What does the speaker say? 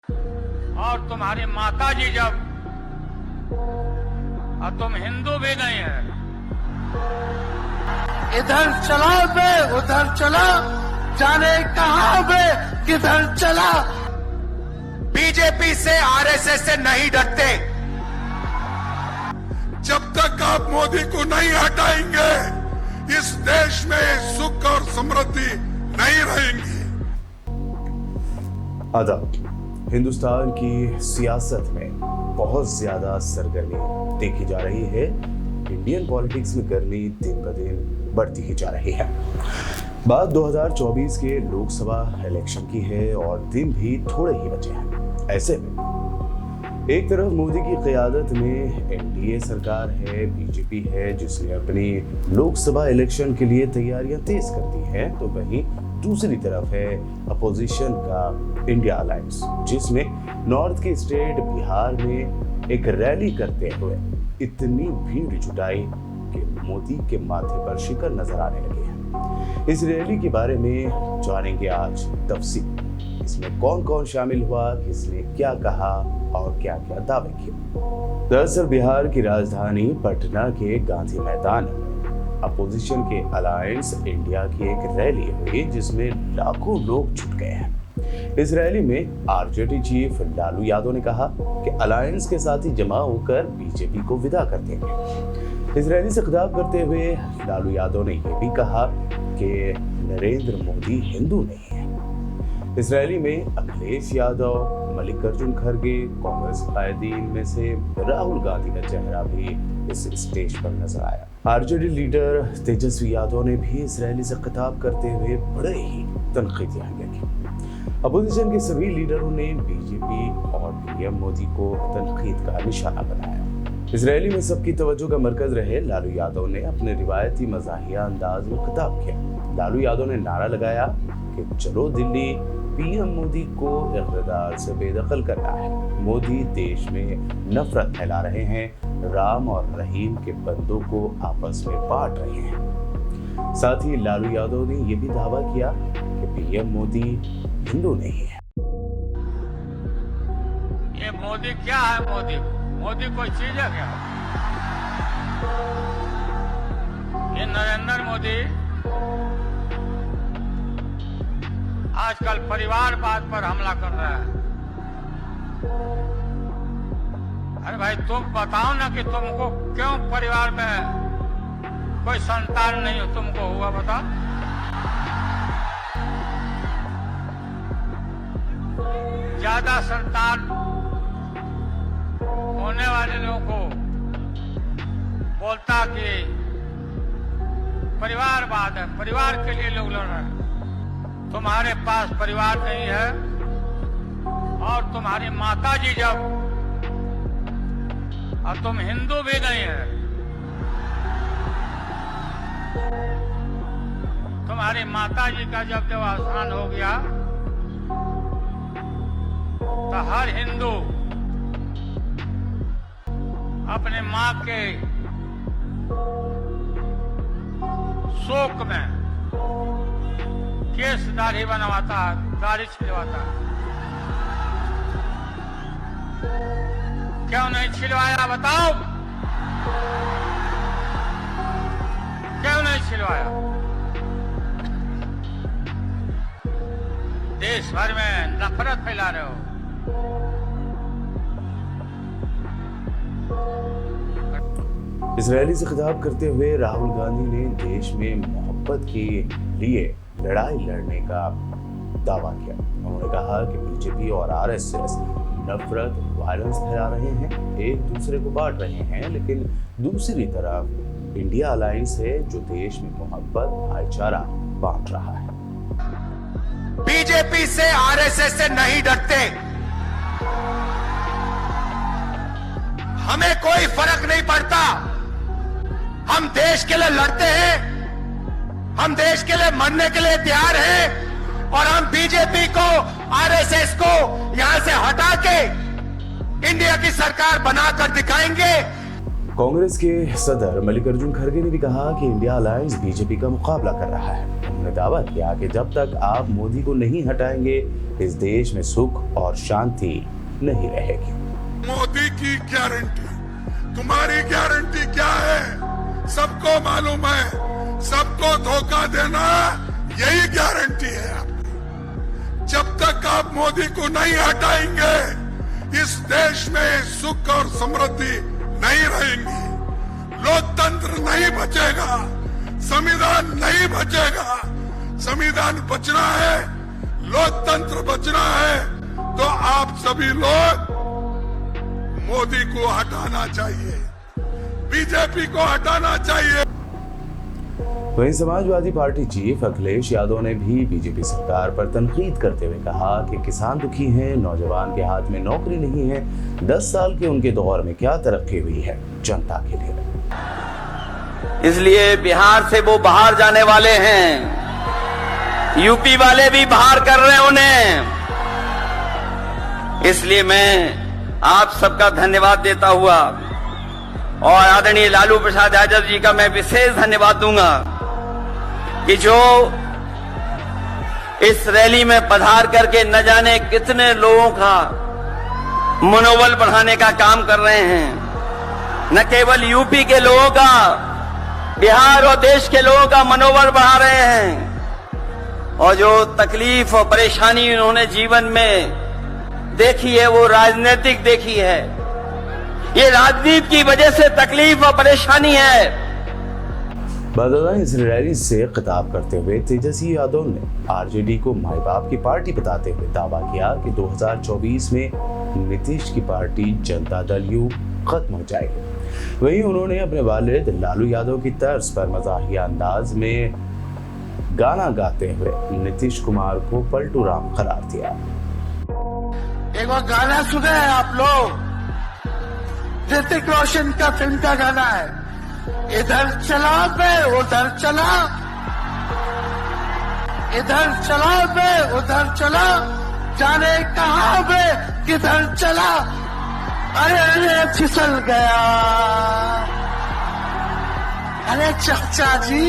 और तुम्हारी माता जी जब, और तुम हिंदू भी नहीं है, इधर चला बे उधर चला, जाने कहां बे किधर चला। बीजेपी से आरएसएस से नहीं डरते। जब तक आप मोदी को नहीं हटाएंगे इस देश में सुख और समृद्धि नहीं रहेंगी। आदाब। हिंदुस्तान की सियासत में बहुत ज्यादा सरगर्मी देखी जा रही है। इंडियन पॉलिटिक्स में गर्मी दिन ब दिन बढ़ती ही जा रही है। बात 2024 के लोकसभा इलेक्शन की है और दिन भी थोड़े ही बचे हैं। ऐसे में एक तरफ मोदी की क़यादत में एनडीए सरकार है, बीजेपी है जिसने अपनी लोकसभा इलेक्शन के लिए तैयारियां तेज कर दी हैं, तो वहीं दूसरी तरफ है अपोजिशन का इंडिया अलायंस, जिसमें नॉर्थ के स्टेट बिहार में एक रैली करते हुए इतनी भीड़ जुटाई कि मोदी के माथे पर शिकन नजर आने लगे हैं। इस रैली के बारे में जानेंगे आज तफसील। इसमें कौन कौन शामिल हुआ, किसने क्या कहा और क्या क्या दावे किए। दरअसल बिहार की राजधानी पटना के गांधी मैदान में अपोजिशन के अलायंस इंडिया की एक रैली हुई जिसमें लाखों लोग जुट गए हैं। इस रैली में आरजेडी चीफ लालू यादव ने कहा कि अलायंस के साथी जमा होकर बीजेपी को विदा कर देंगे। इस रैली से खिताब करते हुए लालू यादव ने यह भी कहा कि नरेंद्र मोदी हिंदू नहीं है। इस रैली में अखिलेश यादव, मल्लिकार्जुन खड़गे, कांग्रेस कायदीन में से राहुल गांधी का चेहरा भी इस स्टेज पर नजर आया। आरजेडी लीडर तेजस्वी यादव ने भी इस रैली से खिताब करते हुए बड़े ही तनकीदी हमले की। अपोजिशन के सभी लीडरों ने बीजेपी और पीएम मोदी को तनकीद का निशाना बनाया। इस रैली में सबकी तवज्जो का मरकज रहे लालू यादव ने अपने रिवायती मज़ाहिया अंदाज में खिताब किया। लालू यादव ने नारा लगाया कि चलो दिल्ली, पीएम मोदी को इक़्तिदार से बेदखल करना है। मोदी देश में नफरत फैला रहे हैं, राम और रहीम के बंदों को आपस में बांट रहे हैं। साथ ही लालू यादव ने यह भी दावा किया कि पीएम मोदी हिंदू नहीं है। ये मोदी क्या है? मोदी कोई चीज है क्या? ये नरेंद्र मोदी आजकल परिवारवाद पर हमला कर रहा है। अरे भाई तुम बताओ ना कि तुमको क्यों परिवार में कोई संतान नहीं हो, तुमको हुआ बताओ। ज्यादा संतान होने वाले लोगों को बोलता कि परिवारवाद है, परिवार के लिए लोग लड़ रहे हैं। तुम्हारे पास परिवार नहीं है और तुम्हारी माता जी जब, और तुम हिंदू भी नहीं है, तुम्हारी माता जी का जब देहावसान हो गया तो हर हिंदू अपने मां के शोक में केस दाढ़ी बनवाता है, दाढ़ी छिलवाता है। क्यों नहीं छिलवाया बताओ? क्यों नहीं छिलवाया? देश भर में नफरत फैला रहे हो। इस रैली से खिताब करते हुए राहुल गांधी ने देश में मोहब्बत के लिए लड़ाई लड़ने का दावा किया। उन्होंने कहा कि बीजेपी और आरएसएस नफरत, वायलेंस फैला रहे हैं, एक दूसरे को बांट रहे हैं, लेकिन दूसरी तरफ इंडिया अलायंस है जो देश में मोहब्बत, भाईचारा बांट रहा है। बीजेपी से आरएसएस से नहीं डरते। हमें कोई फर्क नहीं पड़ता। हम देश के लिए लड़ते हैं, हम देश के लिए मरने के लिए तैयार हैं और हम बीजेपी को, आरएसएस को यहां से हटा के इंडिया की सरकार बनाकर दिखाएंगे। कांग्रेस के सदर मल्लिकार्जुन खड़गे ने भी कहा कि इंडिया अलायंस बीजेपी का मुकाबला कर रहा है। उन्होंने दावा किया कि जब तक आप मोदी को नहीं हटाएंगे इस देश में सुख और शांति नहीं रहेगी। मोदी की गारंटी, तुम्हारी गारंटी क्या है? सबको मालूम है, सबको धोखा देना यही गारंटी है आपकी। जब तक आप मोदी को नहीं हटाएंगे इस देश में सुख और समृद्धि नहीं रहेंगी, लोकतंत्र नहीं बचेगा, संविधान नहीं बचेगा। संविधान बचना है, लोकतंत्र बचना है तो आप सभी लोग मोदी को हटाना चाहिए, बीजेपी को हटाना चाहिए। वहीं समाजवादी पार्टी चीफ अखिलेश यादव ने भी बीजेपी सरकार पर तनकीद करते हुए कहा कि किसान दुखी हैं, नौजवान के हाथ में नौकरी नहीं है। 10 साल के उनके दौर में क्या तरक्की हुई है जनता के लिए। इसलिए बिहार से वो बाहर जाने वाले हैं, यूपी वाले भी बाहर कर रहे हैं उन्हें। इसलिए मैं आप सबका धन्यवाद देता हुआ और आदरणीय लालू प्रसाद यादव जी का मैं विशेष धन्यवाद दूंगा कि जो इस रैली में पधार करके न जाने कितने लोगों का मनोबल बढ़ाने का काम कर रहे हैं। न केवल यूपी के लोगों का, बिहार और देश के लोगों का मनोबल बढ़ा रहे हैं। और जो तकलीफ और परेशानी उन्होंने जीवन में देखी है वो राजनीतिक देखी है। ये राजनीति की वजह से तकलीफ और परेशानी है। बदौलत इस रैली से खिताब करते हुए तेजस्वी यादव ने आरजेडी को माई बाप की पार्टी बताते हुए दावा किया कि 2024 में नीतीश की पार्टी जनता दल यू खत्म हो जाएगी। वहीं उन्होंने अपने वालिद लालू यादव की तर्ज पर मजाहिया अंदाज में गाना गाते हुए नीतीश कुमार को पलटू राम करार दिया। एक बार गाना सुने हैं आप लोग, ऋतिक रोशन का फिल्म का गाना है, इधर चला मैं उधर चला, इधर चला मैं उधर चला, जाने कहां मैं किधर चला, अरे अरे फिसल गया, अरे चाचा जी